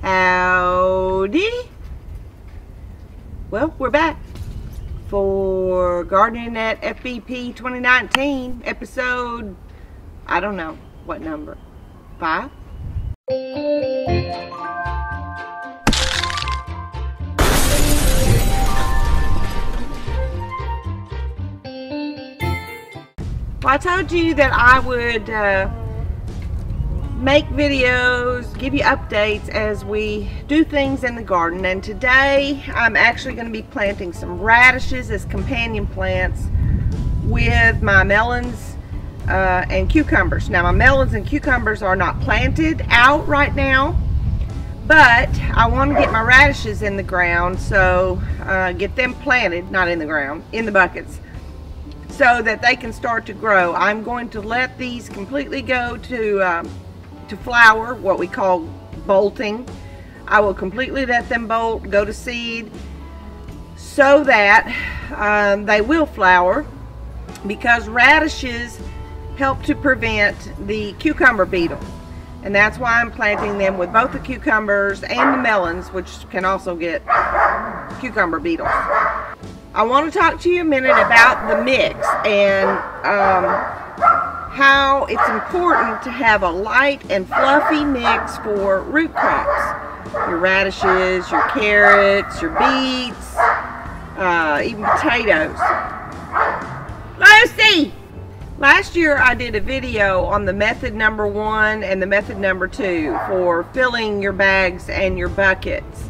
Howdy. Well, we're back for Gardening at FBP 2019, episode, I don't know what number, 5? Well, I told you that I would make videos, give you updates as we do things in the garden, and today I'm actually going to be planting some radishes as companion plants with my melons and cucumbers. Now my melons and cucumbers are not planted out right now, but I want to get my radishes in the ground, so get them planted, not in the ground, in the buckets, so that they can start to grow. I'm going to let these completely go to flower, what we call bolting. I will completely let them bolt, go to seed, so that they will flower, because radishes help to prevent the cucumber beetle, and that's why I'm planting them with both the cucumbers and the melons, which can also get cucumber beetles. I want to talk to you a minute about the mix and how it's important to have a light and fluffy mix for root crops. Your radishes, your carrots, your beets, even potatoes. Lucy! Last year I did a video on the method number 1 and the method number 2 for filling your bags and your buckets.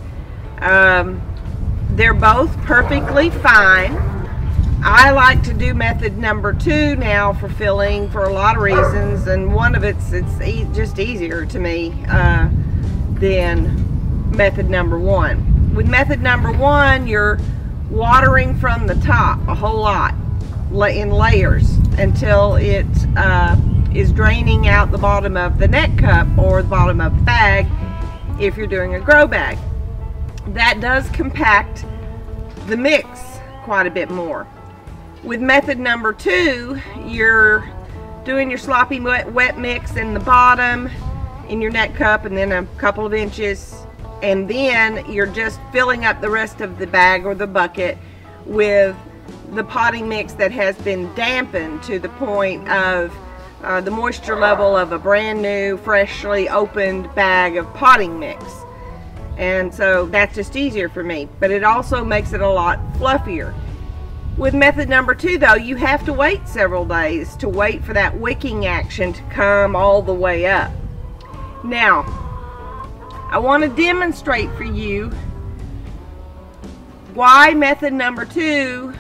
They're both perfectly fine. I like to do method number 2 now for filling for a lot of reasons, and one of it's just easier to me than method number 1. With method number 1, you're watering from the top a whole lot in layers until it is draining out the bottom of the net cup or the bottom of the bag if you're doing a grow bag. That does compact the mix quite a bit more. With method number 2, you're doing your sloppy wet mix in the bottom in your net cup and then a couple of inches, and then you're just filling up the rest of the bag or the bucket with the potting mix that has been dampened to the point of the moisture level of a brand new freshly opened bag of potting mix. And so that's just easier for me, but it also makes it a lot fluffier. With method number 2 though, you have to wait several days to wait for that wicking action to come all the way up. Now, I want to demonstrate for you why method number 2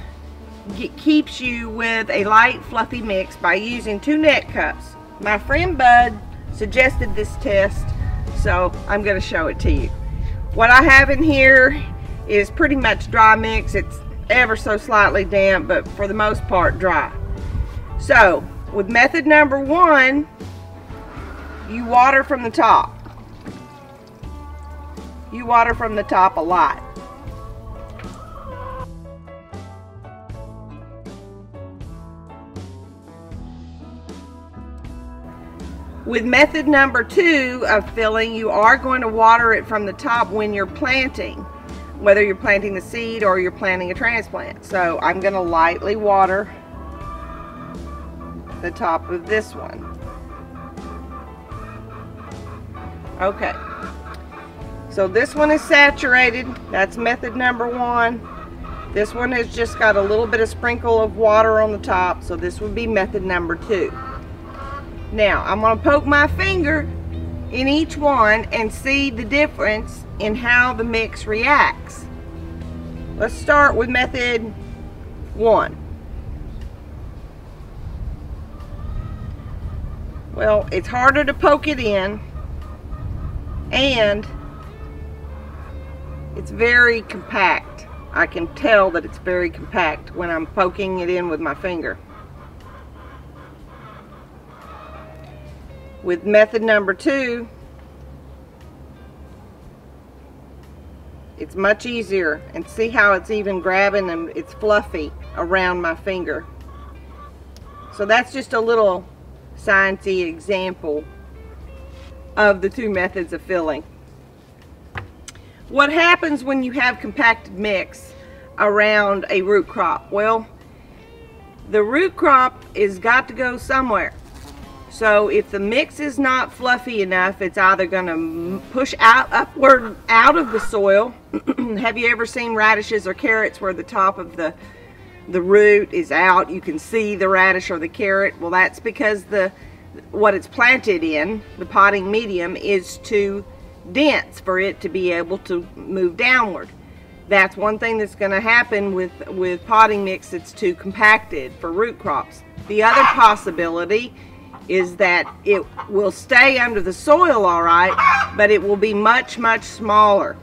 keeps you with a light fluffy mix by using 2 net cups. My friend Bud suggested this test, so I'm going to show it to you. What I have in here is pretty much dry mix. It's ever so slightly damp, but for the most part dry. So with method number 1, you water from the top. You water from the top a lot. With method number 2 of filling, you are going to water it from the top when you're planting, whether you're planting the seed or you're planting a transplant. So I'm going to lightly water the top of this one. Okay, so this one is saturated. That's method number 1. This one has just got a little bit of sprinkle of water on the top, so this would be method number 2. Now I'm going to poke my finger in each one and see the difference in how the mix reacts. Let's start with method 1. Well, it's harder to poke it in, and it's very compact. I can tell that it's very compact when I'm poking it in with my finger. With method number 2, it's much easier, and see how it's even grabbing and it's fluffy around my finger. So that's just a little sciencey example of the 2 methods of filling. What happens when you have compacted mix around a root crop? Well, the root crop is got to go somewhere. So if the mix is not fluffy enough, it's either going to push upward out of the soil. Have you ever seen radishes or carrots where the top of the root is out? You can see the radish or the carrot. Well, that's because what it's planted in, the potting medium, is too dense for it to be able to move downward. That's one thing that's going to happen with potting mix that's too compacted for root crops. The other possibility is that it will stay under the soil all right, but it will be much, much smaller.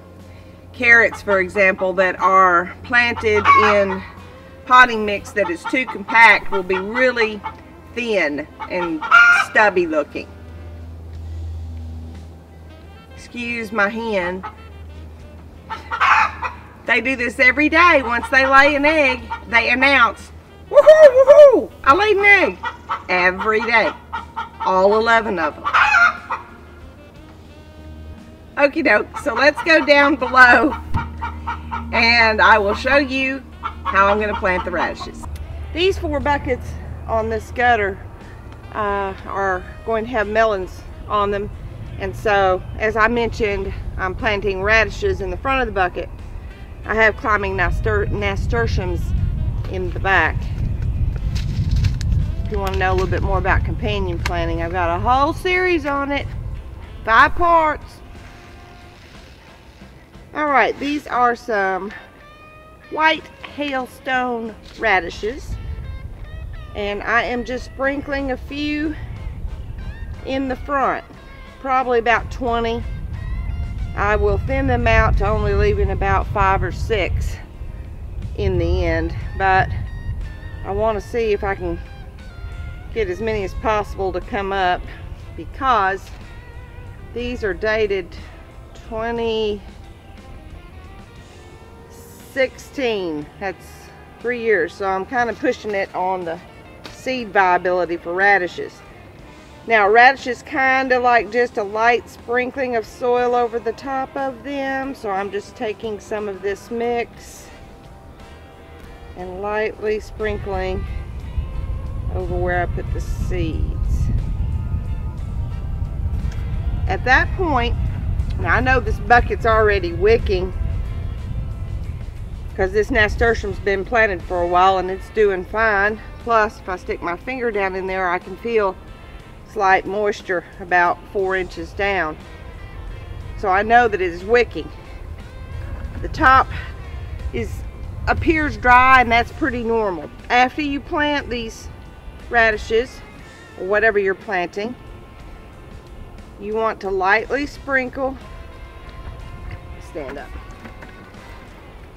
Carrots, for example, that are planted in potting mix that is too compact will be really thin and stubby looking. Excuse my hen. They do this every day. Once they lay an egg, they announce, "Woohoo, woohoo, I laid an egg." Every day. All 11 of them. Okie doke, so let's go down below and I will show you how I'm going to plant the radishes. These 4 buckets on this gutter are going to have melons on them, and so as I mentioned, I'm planting radishes in the front of the bucket. I have climbing nasturtiums in the back. If you want to know a little bit more about companion planting, I've got a whole series on it, 5 parts. Alright, these are some white hailstone radishes, and I am just sprinkling a few in the front, probably about 20. I will thin them out to only leaving about 5 or 6 in the end, but I want to see if I can get as many as possible to come up, because these are dated 2016. That's 3 years, so I'm kind of pushing it on the seed viability for radishes. Now, radishes kind of like just a light sprinkling of soil over the top of them, so I'm just taking some of this mix and lightly sprinkling over where I put the seeds. At that point, now I know this bucket's already wicking because this nasturtium's been planted for a while and it's doing fine. Plus, if I stick my finger down in there, I can feel slight moisture about 4 inches down. So I know that it is wicking. The top appears dry, and that's pretty normal. After you plant these radishes, or whatever you're planting, you want to lightly sprinkle, stand up.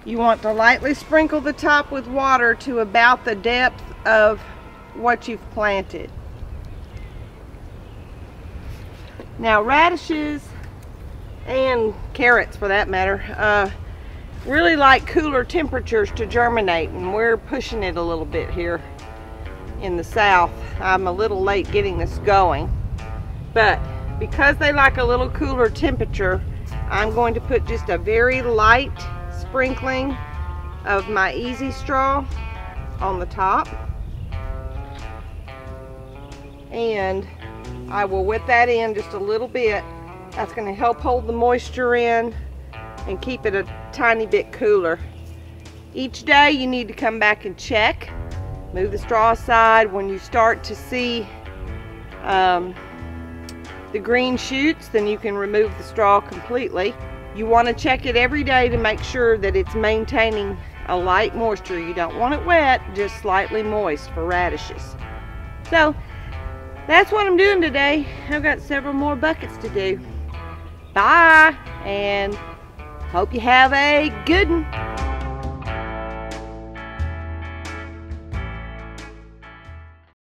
You want to lightly sprinkle the top with water to about the depth of what you've planted. Now, radishes and carrots for that matter really like cooler temperatures to germinate, and we're pushing it a little bit here in the south. I'm a little late getting this going, but because they like a little cooler temperature, I'm going to put just a very light sprinkling of my easy straw on the top, and I will wet that in just a little bit. That's going to help hold the moisture in and keep it a tiny bit cooler. Each day you need to come back and check. Move the straw aside when you start to see the green shoots, then you can remove the straw completely. You want to check it every day to make sure that it's maintaining a light moisture. You don't want it wet, just slightly moist for radishes. So that's what I'm doing today. I've got several more buckets to do. Bye, and hope you have a good one.